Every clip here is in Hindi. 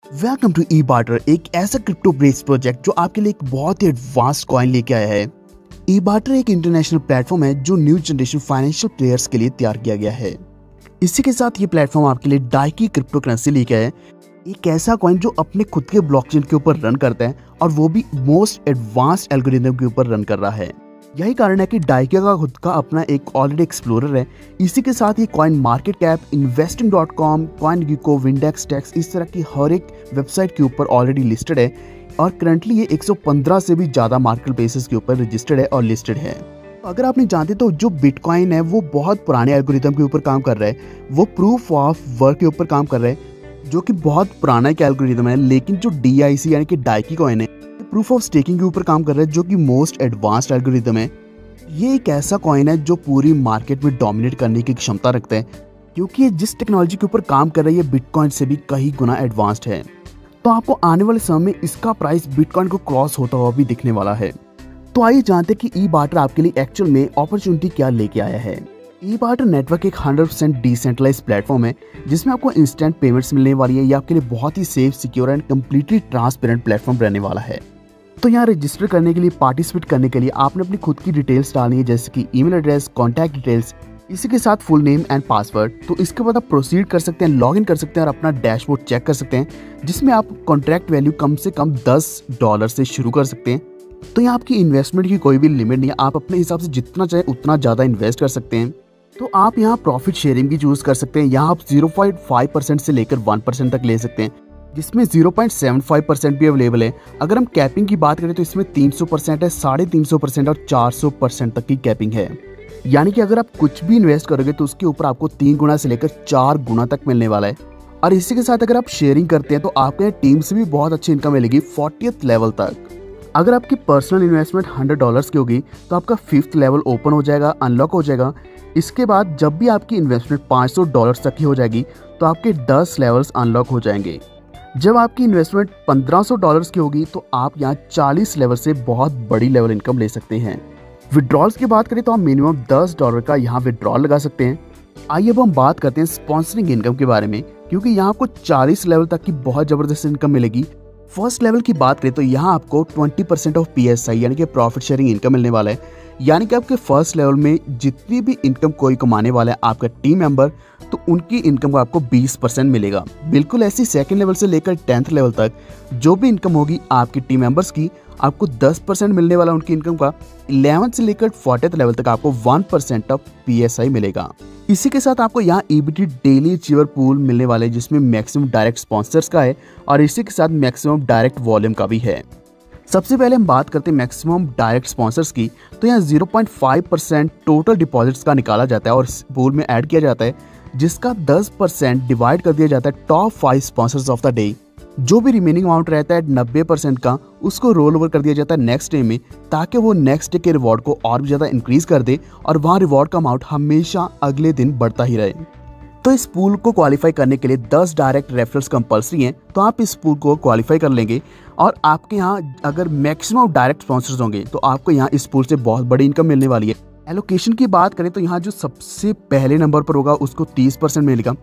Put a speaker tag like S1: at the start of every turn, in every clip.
S1: वेलकम टू ई बार्टर, एक ऐसा क्रिप्टो बेस्ड प्रोजेक्ट जो आपके लिए एक बहुत ही एडवांस कॉइन लेके आया है। ई बार्टर एक इंटरनेशनल प्लेटफॉर्म है जो न्यू जनरेशन फाइनेंशियल प्लेयर्स के लिए तैयार किया गया है। इसी के साथ ये प्लेटफॉर्म आपके लिए डाइकी क्रिप्टो करेंसी लेके आया है, एक ऐसा कॉइन जो अपने खुद के ब्लॉकचेन के ऊपर रन करता है और वो भी मोस्ट एडवांस्ड एल्गोरिथम के ऊपर रन कर रहा है। यही कारण है कि डाइकी का खुद का अपना एक ऑलरेडी एक्सप्लोरर है। इसी के साथ ये coin market cap, investing.com, CoinGecko, WinDexDex इस तरह की हर एक वेबसाइट के ऊपर ऑलरेडी लिस्टेड है और करंटली ये 115 से भी ज़्यादा मार्केट प्लेसेस के ऊपर रजिस्टर्ड है और लिस्टेड है। अगर आप नहीं जानते तो जो बिटकॉइन है वो बहुत पुराने एल्गोरिथम के ऊपर काम कर रहा है, वो प्रूफ ऑफ वर्क के ऊपर काम कर रहा है जो कि बहुत पुराना एक एल्गोरिथम है। लेकिन जो DIC यानी कि डाइकी कॉइन है प्रूफ ऑफ स्टेकिंग के ऊपर काम कर रहा है जो कि मोस्ट एडवांस्ड एल्गोरिथम है। ये एक ऐसा कॉइन है जो पूरी मार्केट में डोमिनेट करने की क्षमता रखता है क्योंकि ये जिस टेक्नोलॉजी के ऊपर काम कर रही है बिटकॉइन से भी कई गुना एडवांस्ड है। तो आपको आने वाले समय में इसका प्राइस बिटकॉइन को क्रॉस होता हुआ भी दिखने वाला है। तो आइए जानते हैं कि ई बार्टर आपके लिए एक्चुअल में अपॉर्चुनिटी क्या लेके आया है। ई बार्टर नेटवर्क एक 100% डिसेंट्रलाइज प्लेटफॉर्म है जिसमें आपको इंस्टेंट पेमेंट्स मिलने वाली है। ये आपके लिए बहुत ही safe, secure and completely transparent platform रहने वाला है। तो यहाँ रजिस्टर करने के लिए, पार्टिसिपेट करने के लिए आपने अपनी खुद की डिटेल्स डालनी है, जैसे कि ईमेल एड्रेस, कॉन्टैक्ट डिटेल्स, इसी के साथ फुल नेम एंड पासवर्ड। तो इसके बाद आप प्रोसीड कर सकते हैं, लॉग इन कर सकते हैं और अपना डैशबोर्ड चेक कर सकते हैं जिसमें आप कॉन्ट्रैक्ट वैल्यू कम से कम $10 से शुरू कर सकते हैं। तो यहाँ आपकी इन्वेस्टमेंट की कोई भी लिमिट नहीं है, आप अपने हिसाब से जितना चाहे उतना ज़्यादा इन्वेस्ट कर सकते हैं। तो आप यहाँ प्रॉफिट शेयरिंग भी चूज कर सकते हैं। यहाँ आप 0.5% से लेकर 1% तक ले सकते हैं, जिसमें 0.75% भी अवेलेबल है। अगर हम कैपिंग की बात करें तो इसमें 300% है, 350% और 400% तक की कैपिंग है। यानी कि अगर आप कुछ भी इन्वेस्ट करोगे तो उसके ऊपर आपको 3 गुना से लेकर 4 गुना तक मिलने वाला है। और इसी के साथ अगर आप शेयरिंग करते हैं तो आपके टीम से भी बहुत अच्छी इनकम मिलेगी 40th लेवल तक। अगर आपकी पर्सनल इन्वेस्टमेंट $100 की होगी तो आपका 5th लेवल ओपन हो जाएगा, अनलॉक हो जाएगा। इसके बाद जब भी आपकी इन्वेस्टमेंट $500 तक की हो जाएगी तो आपके 10 लेवल्स अनलॉक हो जाएंगे। जब आपकी इन्वेस्टमेंट $1500 की होगी तो आप यहाँ 40 लेवल से बहुत बड़ी लेवल इनकम ले सकते हैं। विड्रॉल्स की बात करें तो आप मिनिमम $10 का यहाँ विड्रॉल लगा सकते हैं। आइए अब हम बात करते हैं स्पॉन्सरिंग इनकम के बारे में, क्योंकि यहाँ आपको 40 लेवल तक की बहुत जबरदस्त इनकम मिलेगी। फर्स्ट लेवल की बात करें तो यहाँ आपको 20% ऑफ PSI यानी कि प्रॉफिट शेयरिंग इनकम मिलने वाला है। यानी कि आपके फर्स्ट लेवल में जितनी भी इनकम कोई कमाने वाला है आपका टीम मेंबर, तो उनकी इनकम को आपको 20% मिलेगा। बिल्कुल ऐसी सेकंड लेवल से लेकर 10th लेवल तक जो भी इनकम होगी आपके टीम मेंबर्स की, आपको 10% मिलने वाला उनकी इनकम का। 11th से लेकर 40th लेवल तक आपको 1% ऑफ PSI मिलेगा। इसी के साथ आपको यहाँ EBT डेली अचीवर पूल मिलने वाले जिसमें मैक्सिमम डायरेक्ट स्पॉन्सर्स का है और इसी के साथ मैक्सिमम डायरेक्ट वॉल्यूम का भी है। सबसे पहले हम बात करते हैं मैक्सिमम डायरेक्ट स्पॉन्सर्स की। तो यहाँ 0.5% टोटल डिपॉजिट्स का निकाला जाता है और पूल में ऐड किया जाता है, जिसका 10% डिवाइड कर दिया जाता है top 5 sponsors of the day. जो भी रिमेनिंग अमाउंट रहता है 90% का, उसको रोल ओवर कर दिया जाता है नेक्स्ट डे में, ताकि वो नेक्स्ट डे के रिवॉर्ड को और भी ज़्यादा इंक्रीज कर दे और वहाँ रिवॉर्ड का अमाउंट हमेशा अगले दिन बढ़ता ही रहे। तो इस पूल को क्वालिफाई करने के लिए 10 डायरेक्ट रेफरल्स कंपल्सरी हैं। तो आप इस पूल को क्वालिफाई कर लेंगे और आपके यहाँ अगर मैक्सिमम डायरेक्ट स्पॉन्सर्स होंगे तो आपको यहाँ इस पूल से बहुत बड़ी इनकम मिलने वाली है। एलोकेशन की बात करें तो यहाँ जो सबसे पहले नंबर पर होगा उसको 30% मिलेगा,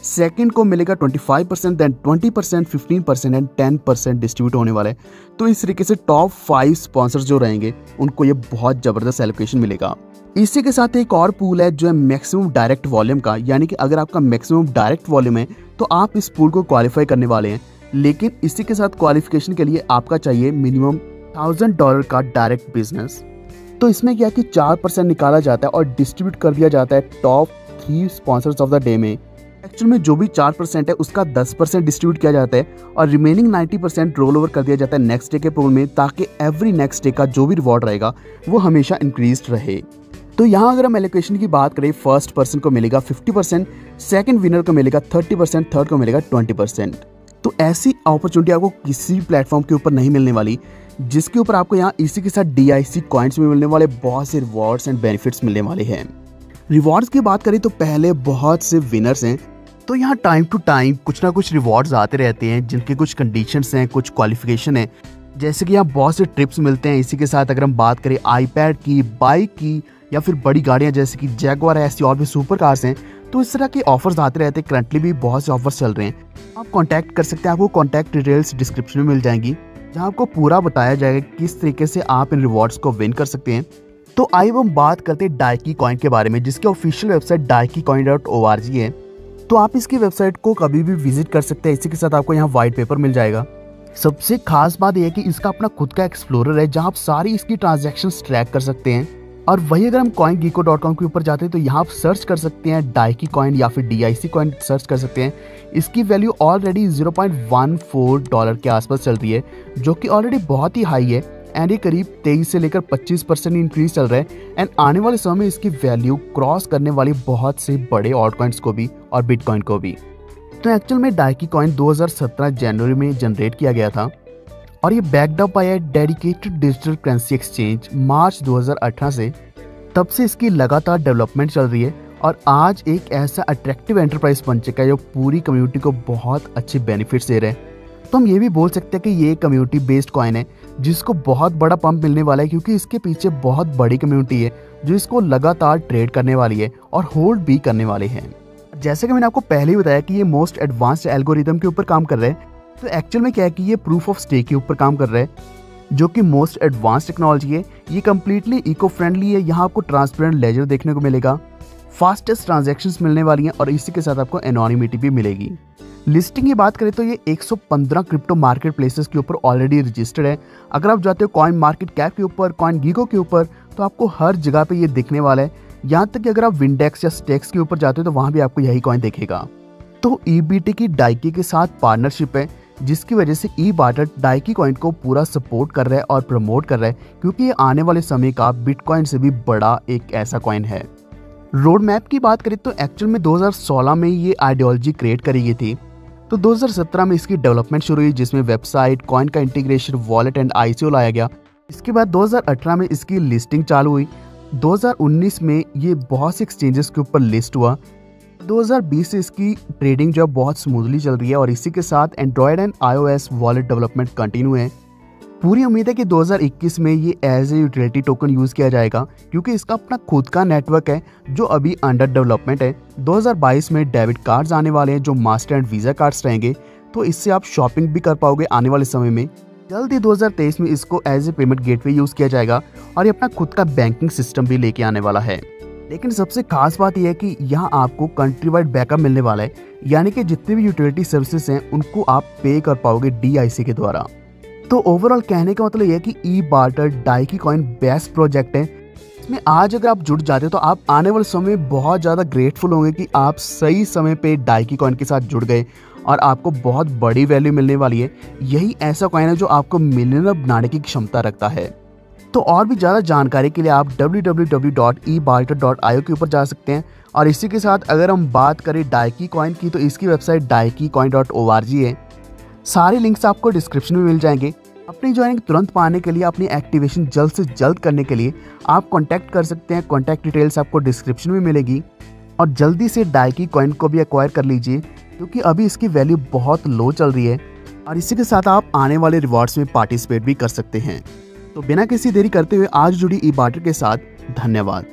S1: सेकंड को मिलेगा 25%, देन 20%, 15% एंड 10% डिस्ट्रीब्यूट होने वाला है। तो इस तरीके से टॉप 5 स्पॉन्सर्स जो रहेंगे उनको ये बहुत ज़बरदस्त एलोकेशन मिलेगा। इसी के साथ एक और पूल है जो है मैक्सिमम डायरेक्ट वॉल्यूम का, यानी कि अगर आपका मैक्सिमम डायरेक्ट वॉल्यूम है तो आप इस पूल को क्वालिफाई करने वाले हैं। लेकिन इसी के साथ क्वालिफिकेशन के लिए आपका चाहिए मिनिमम $1000 का डायरेक्ट बिजनेस। तो इसमें क्या कि 4% निकाला जाता है और डिस्ट्रीब्यूट कर दिया जाता है top 3 sponsors of the day में। एक्चुअल में जो भी 4% है उसका 10% डिस्ट्रीब्यूट किया जाता है और रिमेनिंग 90% रोल ओवर कर दिया जाता है नेक्स्ट डे के पूल में, ताकि एवरी नेक्स्ट डे का जो भी रिवॉर्ड रहेगा वो हमेशा इंक्रीज रहे। तो यहाँ अगर हम एलोकेशन की बात करें, फर्स्ट पर्सन को मिलेगा 50%, सेकंड विनर को मिलेगा 30%, थर्ड को मिलेगा 20%। तो ऐसी अपॉर्चुनिटी आपको किसी प्लेटफॉर्म के ऊपर नहीं मिलने वाली, जिसके ऊपर आपको यहाँ इसी के साथ DIC कॉइन्स में मिलने वाले बहुत से रिवॉर्ड्स एंड बेनिफिट्स मिलने वाले हैं। रिवॉर्ड्स की बात करें तो पहले बहुत से विनर्स हैं, तो यहाँ टाइम टू टाइम कुछ ना कुछ रिवॉर्ड्स आते रहते हैं जिनके कुछ कंडीशंस हैं, कुछ क्वालिफिकेशन है। जैसे कि यहाँ बहुत से ट्रिप्स मिलते हैं। इसी के साथ अगर हम बात करें iPad की, बाइक की या फिर बड़ी गाड़ियाँ जैसे कि जैगवार है, ऐसी और भी सुपर कार्स हैं, तो इस तरह के ऑफर्स आते रहते हैं। करंटली भी बहुत से ऑफर्स चल रहे हैं। आप कांटेक्ट कर सकते हैं, आपको कांटेक्ट डिटेल्स डिस्क्रिप्शन में मिल जाएंगी, जहां आपको पूरा बताया जाएगा किस तरीके से आप इन रिवॉर्ड्स को विन कर सकते हैं। तो आइए हम बात करते हैं डाइकी कॉइन के बारे में, जिसकी ऑफिशियल वेबसाइट daikicoin.org है। तो आप इसकी वेबसाइट को कभी भी विजिट कर सकते हैं। इसी के साथ आपको यहाँ व्हाइट पेपर मिल जाएगा। सबसे खास बात यह है कि इसका अपना खुद का एक्सप्लोरर है, जहां आप सारी इसकी ट्रांजैक्शंस ट्रैक कर सकते हैं। और वही अगर हम coingecko.com के ऊपर जाते हैं तो यहाँ आप सर्च कर सकते हैं डाइकी कॉइन या फिर DIC कॉइन सर्च कर सकते हैं। इसकी वैल्यू ऑलरेडी $0.14 के आसपास चल रही है, जो कि ऑलरेडी बहुत ही हाई है। एंड ये करीब 23 से लेकर 25% इंक्रीज चल रहा है। एंड आने वाले समय में इसकी वैल्यू क्रॉस करने वाली बहुत से बड़े ऑल्ट कॉइन्स को भी और बिटकॉइन को भी। तो एक्चुअल में डाइकी कॉइन 2017 जनवरी में जनरेट किया गया था और ये backed up by dedicated digital currency exchange March 2018 से। तब से इसकी लगातार डेवलपमेंट चल रही है और आज एक ऐसा अट्रैक्टिव एंटरप्राइज बन चुका है जो पूरी कम्युनिटी को बहुत अच्छे बेनिफिट्स दे रहे हैं। तो हम ये भी बोल सकते हैं कि ये कम्युनिटी बेस्ड कॉइन है, जिसको बहुत बड़ा पंप मिलने वाला है, क्योंकि इसके पीछे बहुत बड़ी कम्युनिटी है जो इसको लगातार ट्रेड करने वाली है और होल्ड भी करने वाले हैं। जैसे कि मैंने आपको पहले ही बताया कि ये मोस्ट एडवांस्ड एल्गोरिथम के ऊपर काम कर रहे हैं। तो एक्चुअल में क्या है कि ये प्रूफ ऑफ स्टेक के ऊपर काम कर रहा है, जो कि मोस्ट एडवांस टेक्नोलॉजी है। ये कम्प्लीटली इको फ्रेंडली है। यहाँ आपको ट्रांसपेरेंट लेजर देखने को मिलेगा, फास्टेस्ट ट्रांजैक्शंस मिलने वाली हैं और इसी के साथ आपको एनोनिमिटी भी मिलेगी। लिस्टिंग की बात करें तो ये 115 क्रिप्टो मार्केट प्लेसेस के ऊपर ऑलरेडी रजिस्टर्ड है। अगर आप जाते हो कॉइन मार्केट कैप के ऊपर, CoinGecko के ऊपर, तो आपको हर जगह पे ये दिखने वाला है। यहाँ तक कि अगर आप विंडेक्स या स्टेक्स के ऊपर जाते हो तो वहाँ भी आपको यही कॉइन दिखेगा। तो EBT की डाइकी के साथ पार्टनरशिप है, जिसकी वजह से eBarter डाइकी कॉइन को पूरा सपोर्ट कर रहा है और प्रमोट कर रहा है, क्योंकि ये आने वाले समय का बिटकॉइन से भी बड़ा एक ऐसा कॉइन है। रोड मैप की बात करें तो एक्चुअल में 2016 में ये आइडियोलॉजी क्रिएट करी गई थी। तो 2017 में इसकी डेवलपमेंट शुरू हुई, जिसमें वेबसाइट, कॉइन का इंटीग्रेशन, वॉलेट एंड ICO लाया गया। इसके बाद 2018 में इसकी लिस्टिंग चालू हुई। 2019 में ये बहुत से एक्सचेंजेस के ऊपर लिस्ट हुआ। 2020 से इसकी ट्रेडिंग जो है बहुत स्मूथली चल रही है और इसी के साथ Android and iOS wallet development continue है। पूरी उम्मीद है कि 2021 में ये as a utility token use किया जाएगा, क्योंकि इसका अपना खुद का नेटवर्क है जो अभी अंडर डेवलपमेंट है। 2022 में डेबिट कार्ड्स आने वाले हैं जो मास्टर एंड वीज़ा कार्ड्स रहेंगे, तो इससे आप शॉपिंग भी कर पाओगे आने वाले समय में। जल्द ही 2023 में इसको as a payment gateway use किया जाएगा और ये अपना खुद का बैंकिंग सिस्टम भी लेके आने वाला है। लेकिन सबसे खास बात यह है कि यहाँ आपको कंट्री वाइड बैकअप मिलने वाला है, यानी कि जितने भी यूटिलिटी सर्विसेज हैं उनको आप पे कर पाओगे DIC के द्वारा। तो ओवरऑल कहने का मतलब यह है कि eBarter डाइकी कॉइन बेस्ट प्रोजेक्ट है। इसमें आज अगर आप जुड़ जाते हो तो आप आने वाले समय में बहुत ज़्यादा ग्रेटफुल होंगे कि आप सही समय पे डाइकी कॉइन के साथ जुड़ गए और आपको बहुत बड़ी वैल्यू मिलने वाली है। यही ऐसा कॉइन है जो आपको मिलियनर बनाने की क्षमता रखता है। तो और भी ज़्यादा जानकारी के लिए आप www.ebarter.io के ऊपर जा सकते हैं। और इसी के साथ अगर हम बात करें डाइकी कॉइन की तो इसकी वेबसाइट daikicoin.org है। सारे लिंक्स आपको डिस्क्रिप्शन में मिल जाएंगे। अपनी ज्वाइनिंग तुरंत पाने के लिए, अपनी एक्टिवेशन जल्द से जल्द करने के लिए आप कांटेक्ट कर सकते हैं। कांटेक्ट डिटेल्स आपको डिस्क्रिप्शन में मिलेगी और जल्दी से डाइकी कॉइन को भी एक्वायर कर लीजिए, क्योंकि अभी इसकी वैल्यू बहुत लो चल रही है और इसी के साथ आप आने वाले रिवॉर्ड्स में पार्टिसिपेट भी कर सकते हैं। तो बिना किसी देरी करते हुए आज जुड़ी eBarter के साथ धन्यवाद।